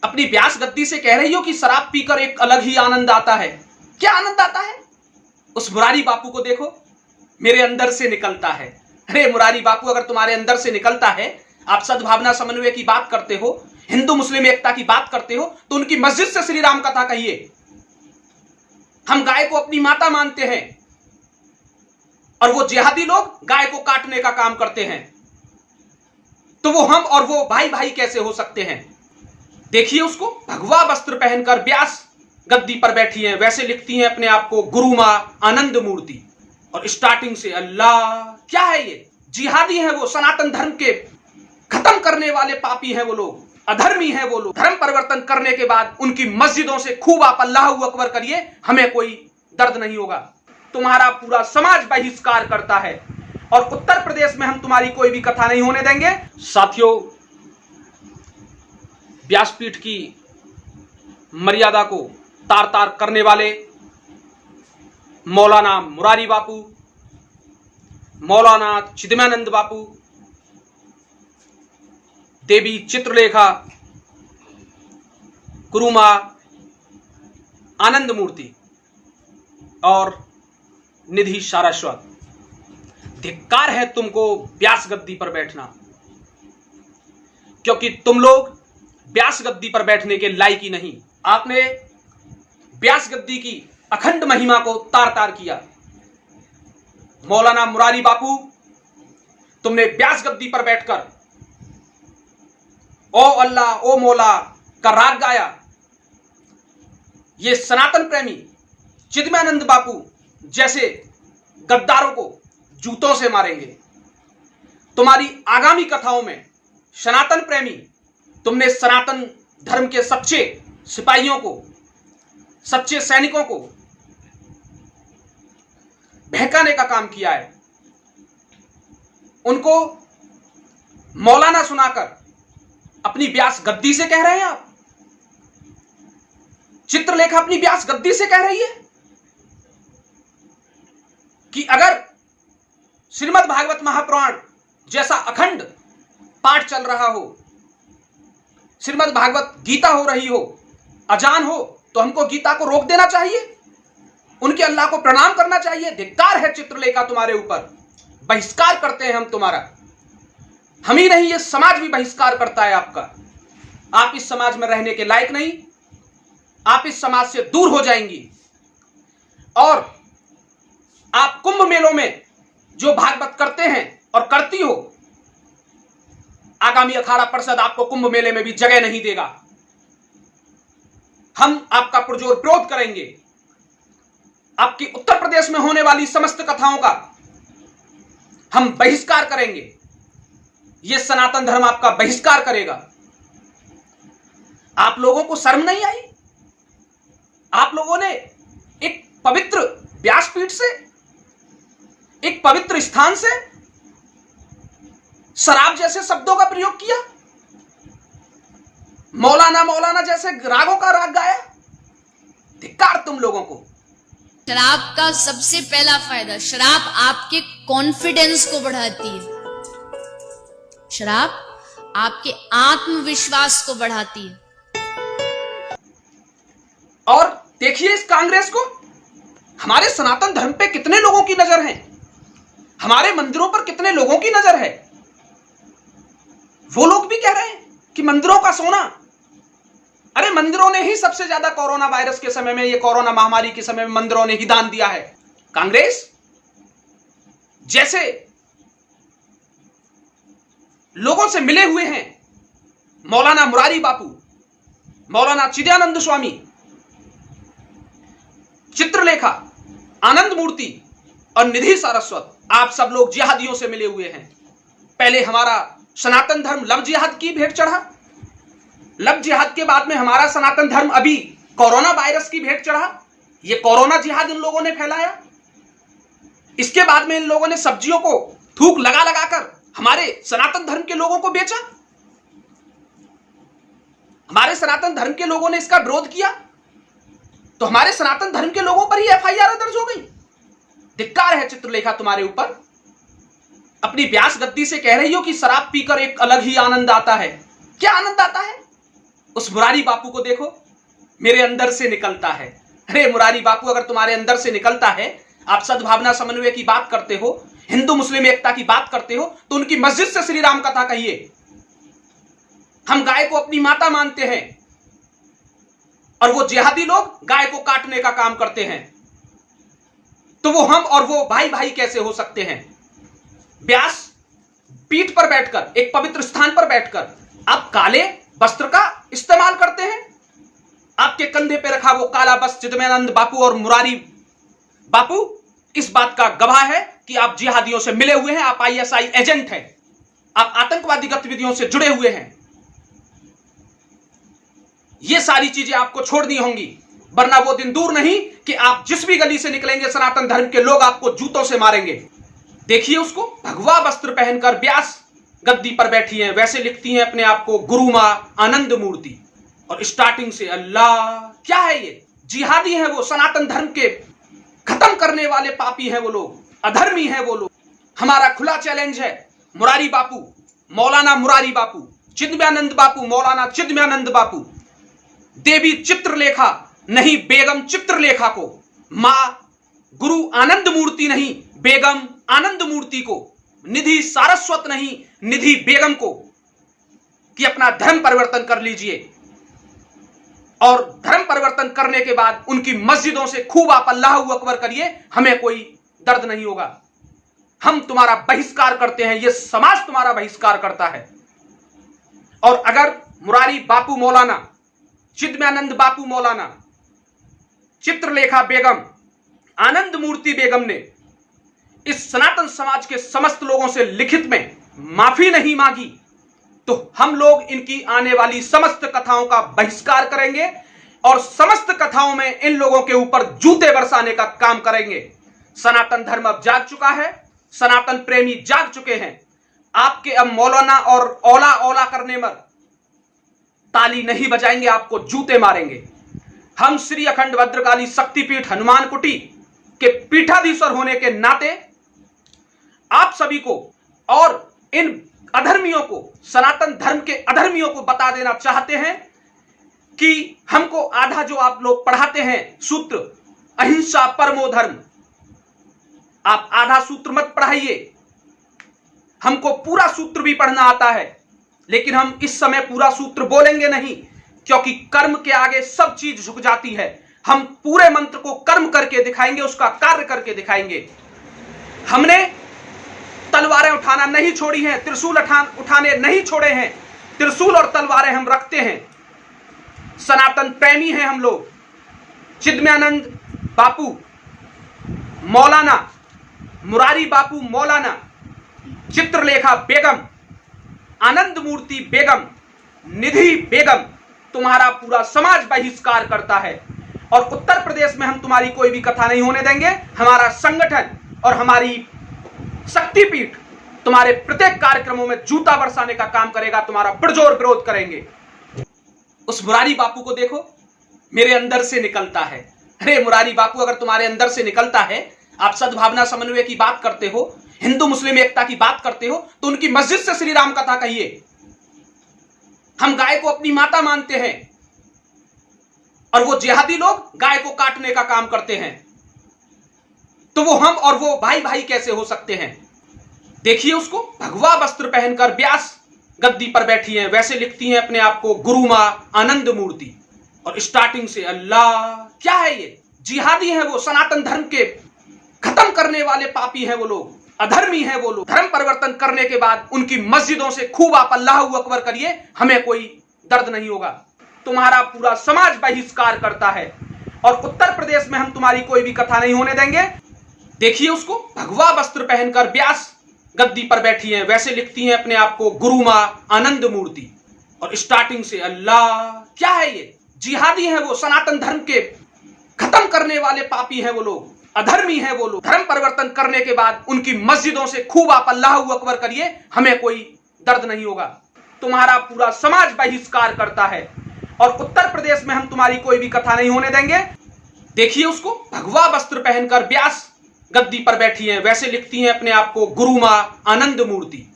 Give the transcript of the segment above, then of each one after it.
अपनी व्यास गद्दी से कह रही हो कि शराब पीकर एक अलग ही आनंद आता है। क्या आनंद आता है? उस मुरारी बापू को देखो, मेरे अंदर से निकलता है। अरे मुरारी बापू, अगर तुम्हारे अंदर से निकलता है, आप सद्भावना समन्वय की बात करते हो, हिंदू मुस्लिम एकता की बात करते हो, तो उनकी मस्जिद से श्री राम कथा कहिए। हम गाय को अपनी माता मानते हैं और वो जिहादी लोग गाय को काटने का काम करते हैं, तो वो हम और वो भाई भाई कैसे हो सकते हैं? देखिए उसको, भगवा वस्त्र पहनकर व्यास गद्दी पर बैठी हैं, वैसे लिखती हैं अपने आप को गुरु मां आनंद मूर्ति, और स्टार्टिंग से अल्लाह। क्या है ये? जिहादी हैं वो, सनातन धर्म के खत्म करने वाले पापी हैं वो लोग, अधर्मी हैं वो लोग। धर्म परिवर्तन करने के बाद उनकी मस्जिदों से खूब आप अल्लाहू अकबर करिए, हमें कोई दर्द नहीं होगा। तुम्हारा पूरा समाज बहिष्कार करता है और उत्तर प्रदेश में हम तुम्हारी कोई भी कथा नहीं होने देंगे। साथियों, व्यासपीठ की मर्यादा को तार तार करने वाले मौलाना मुरारी बापू, मौलाना चिदमानंद बापू, देवी चित्रलेखा, गुरु मां आनंद मूर्ति और निधि सारस्वत, धिक्कार है तुमको व्यास गद्दी पर बैठना, क्योंकि तुम लोग व्यास गद्दी पर बैठने के लायक ही नहीं। आपने व्यास गद्दी की अखंड महिमा को तार तार किया। मौलाना मुरारी बापू, तुमने व्यास गद्दी पर बैठकर ओ अल्लाह ओ मौला का राग गाया। ये सनातन प्रेमी चिदमानंद बापू जैसे गद्दारों को जूतों से मारेंगे। तुम्हारी आगामी कथाओं में सनातन प्रेमी, तुमने सनातन धर्म के सच्चे सिपाहियों को, सच्चे सैनिकों को बहकाने का काम किया है। उनको मौलाना सुनाकर अपनी व्यास गद्दी से कह रहे हैं आप। चित्रलेखा अपनी व्यास गद्दी से कह रही है कि अगर श्रीमद् भागवत महापुराण जैसा अखंड पाठ चल रहा हो, श्रीमद् भागवत गीता हो रही हो, अजान हो, तो हमको गीता को रोक देना चाहिए, उनके अल्लाह को प्रणाम करना चाहिए। धिक्कार है चित्रलेखा तुम्हारे ऊपर, बहिष्कार करते हैं हम तुम्हारा। हम ही नहीं, ये समाज भी बहिष्कार करता है आपका। आप इस समाज में रहने के लायक नहीं, आप इस समाज से दूर हो जाएंगी। और आप कुंभ मेलों में जो भागवत करते हैं और करती हो, आगामी अखाड़ा परिषद आपको कुंभ मेले में भी जगह नहीं देगा। हम आपका पुरजोर विरोध करेंगे। आपकी उत्तर प्रदेश में होने वाली समस्त कथाओं का हम बहिष्कार करेंगे। यह सनातन धर्म आपका बहिष्कार करेगा। आप लोगों को शर्म नहीं आई? आप लोगों ने एक पवित्र व्यासपीठ से, एक पवित्र स्थान से शराब जैसे शब्दों का प्रयोग किया, मौलाना मौलाना जैसे रागों का राग गाया। धिक्कार तुम लोगों को। शराब का सबसे पहला फायदा, शराब आपके कॉन्फिडेंस को बढ़ाती है, शराब आपके आत्मविश्वास को बढ़ाती है। और देखिए इस कांग्रेस को, हमारे सनातन धर्म पे कितने लोगों की नजर है, हमारे मंदिरों पर कितने लोगों की नजर है। वो लोग भी कह रहे हैं कि मंदिरों का सोना। अरे मंदिरों ने ही सबसे ज्यादा कोरोना वायरस के समय में, ये कोरोना महामारी के समय में मंदिरों ने ही दान दिया है। कांग्रेस जैसे लोगों से मिले हुए हैं मौलाना मुरारी बापू, मौलाना चिदयानंद स्वामी, चित्रलेखा, आनंद मूर्ति और निधि सारस्वत, आप सब लोग जिहादियों से मिले हुए हैं। पहले हमारा सनातन धर्म लव जिहाद की भेंट चढ़ा, लव जिहाद के बाद में हमारा सनातन धर्म अभी कोरोना वायरस की भेंट चढ़ा। ये कोरोना जिहाद इन लोगों ने फैलाया। इसके बाद में इन लोगों ने सब्जियों को थूक लगा लगाकर हमारे सनातन धर्म के लोगों को बेचा। हमारे सनातन धर्म के लोगों ने इसका विरोध किया तो हमारे सनातन धर्म के लोगों पर ही एफआईआर दर्ज हो गई। धिक्कार है चित्रलेखा तुम्हारे ऊपर। अपनी व्यास गद्दी से कह रही हो कि शराब पीकर एक अलग ही आनंद आता है। क्या आनंद आता है? उस मुरारी बापू को देखो, मेरे अंदर से निकलता है। अरे मुरारी बापू, अगर तुम्हारे अंदर से निकलता है, आप सद्भावना समन्वय की बात करते हो, हिंदू मुस्लिम एकता की बात करते हो, तो उनकी मस्जिद से श्री राम कथा कहिए। हम गाय को अपनी माता मानते हैं और वो जिहादी लोग गाय को काटने का काम करते हैं, तो वो हम और वो भाई भाई कैसे हो सकते हैं? व्यास पीठ पर बैठकर, एक पवित्र स्थान पर बैठकर आप काले वस्त्र का इस्तेमाल करते हैं। आपके कंधे पे रखा वो काला वस्त्र चिदम्यानंद बापू और मुरारी बापू इस बात का गवाह है कि आप जिहादियों से मिले हुए हैं, आप आईएसआई एजेंट हैं, आप आतंकवादी गतिविधियों से जुड़े हुए हैं। ये सारी चीजें आपको छोड़नी होंगी, वरना वो दिन दूर नहीं कि आप जिस भी गली से निकलेंगे सनातन धर्म के लोग आपको जूतों से मारेंगे। देखिए उसको, भगवा वस्त्र पहनकर व्यास गद्दी पर बैठी हैं, वैसे लिखती हैं अपने आप को गुरु मां आनंद मूर्ति, और स्टार्टिंग से अल्लाह। क्या है ये? जिहादी हैं वो, सनातन धर्म के खत्म करने वाले पापी हैं वो लोग, अधर्मी हैं वो लोग। हमारा खुला चैलेंज है, मुरारी बापू, मौलाना मुरारी बापू, चिदम्यानंद बापू, मौलाना चिदम्यानंद बापू, देवी चित्रलेखा नहीं बेगम चित्रलेखा को, मां गुरु आनंद मूर्ति नहीं बेगम आनंद मूर्ति को, निधि सारस्वत नहीं निधि बेगम को, कि अपना धर्म परिवर्तन कर लीजिए, और धर्म परिवर्तन करने के बाद उनकी मस्जिदों से खूब आप अल्लाह अकबर करिए, हमें कोई दर्द नहीं होगा। हम तुम्हारा बहिष्कार करते हैं, यह समाज तुम्हारा बहिष्कार करता है। और अगर मुरारी बापू मौलाना, चिदम्यानंद बापू मौलाना, चित्रलेखा बेगम, आनंद मूर्ति बेगम ने इस सनातन समाज के समस्त लोगों से लिखित में माफी नहीं मांगी, तो हम लोग इनकी आने वाली समस्त कथाओं का बहिष्कार करेंगे और समस्त कथाओं में इन लोगों के ऊपर जूते बरसाने का काम करेंगे। सनातन धर्म अब जाग चुका है, सनातन प्रेमी जाग चुके हैं। आपके अब मौलाना और औला औला करने पर ताली नहीं बजाएंगे, आपको जूते मारेंगे। हम श्री अखंड भद्रकाली शक्तिपीठ हनुमान कुटी के पीठाधीश्वर होने के नाते आप सभी को और इन अधर्मियों को, सनातन धर्म के अधर्मियों को बता देना चाहते हैं कि हमको आधा जो आप लोग पढ़ाते हैं सूत्र अहिंसा परमो धर्म, आप आधा सूत्र मत पढ़ाइए। हमको पूरा सूत्र भी पढ़ना आता है, लेकिन हम इस समय पूरा सूत्र बोलेंगे नहीं, क्योंकि कर्म के आगे सब चीज झुक जाती है। हम पूरे मंत्र को कर्म करके दिखाएंगे, उसका कार्य करके दिखाएंगे। हमने तलवारें उठाना नहीं छोड़ी हैं, त्रिशूल उठाने नहीं छोड़े हैं। त्रिशूल और तलवारें हम रखते हैं, सनातन प्रेमी हैं हम लोग। चिदम्यानंद बापू मौलाना, मुरारी बापू मौलाना, चित्रलेखा बेगम, आनंद मूर्ति बेगम, निधि बेगम, तुम्हारा पूरा समाज बहिष्कार करता है। और उत्तर प्रदेश में हम तुम्हारी कोई भी कथा नहीं होने देंगे। हमारा संगठन और हमारी शक्तिपीठ तुम्हारे प्रत्येक कार्यक्रमों में जूता बरसाने का काम करेगा, तुम्हारा पुरजोर विरोध करेंगे। उस मुरारी बापू को देखो, मेरे अंदर से निकलता है। अरे मुरारी बापू, अगर तुम्हारे अंदर से निकलता है, आप सद्भावना समन्वय की बात करते हो, हिंदू मुस्लिम एकता की बात करते हो, तो उनकी मस्जिद से श्री राम कथा कहिए। हम गाय को अपनी माता मानते हैं और वो जिहादी लोग गाय को काटने का काम करते हैं, तो वो हम और वो भाई भाई कैसे हो सकते हैं? देखिए उसको, भगवा वस्त्र पहनकर व्यास गद्दी पर बैठी हैं, वैसे लिखती हैं अपने आप को गुरु मां आनंद मूर्ति, और स्टार्टिंग से अल्लाह। क्या है ये? जिहादी हैं वो, सनातन धर्म के खत्म करने वाले पापी हैं वो लोग, अधर्मी हैं वो लोग। धर्म परिवर्तन करने के बाद उनकी मस्जिदों से खूब आप अल्लाह अकबर करिए, हमें कोई दर्द नहीं होगा। तुम्हारा पूरा समाज बहिष्कार करता है, और उत्तर प्रदेश में हम तुम्हारी कोई भी कथा नहीं होने देंगे। देखिए उसको, भगवा वस्त्र पहनकर व्यास गद्दी पर बैठी हैं, वैसे लिखती हैं अपने आप को गुरु मां आनंद मूर्ति, और स्टार्टिंग से अल्लाह। क्या है ये? जिहादी हैं वो, सनातन धर्म के खत्म करने वाले पापी हैं वो लोग, अधर्मी हैं वो लोग। धर्म परिवर्तन करने के बाद उनकी मस्जिदों से खूब आप अल्लाह अकबर करिए, हमें कोई दर्द नहीं होगा। तुम्हारा पूरा समाज बहिष्कार करता है, और उत्तर प्रदेश में हम तुम्हारी कोई भी कथा नहीं होने देंगे। देखिए उसको, भगवा वस्त्र पहनकर व्यास गद्दी पर बैठी हैं, वैसे लिखती हैं अपने आप को गुरु मां आनंद मूर्ति,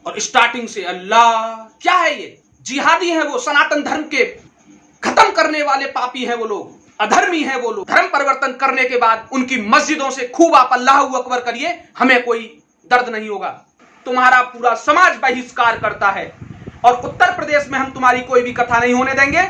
और स्टार्टिंग से अल्लाह। क्या है ये? जिहादी हैं वो, सनातन धर्म के करने वाले पापी हैं वो लोग, अधर्मी हैं वो लोग। धर्म परिवर्तन करने के बाद उनकी मस्जिदों से खूब आप अल्लाहू अकबर करिए, हमें कोई दर्द नहीं होगा। तुम्हारा पूरा समाज बहिष्कार करता है और उत्तर प्रदेश में हम तुम्हारी कोई भी कथा नहीं होने देंगे।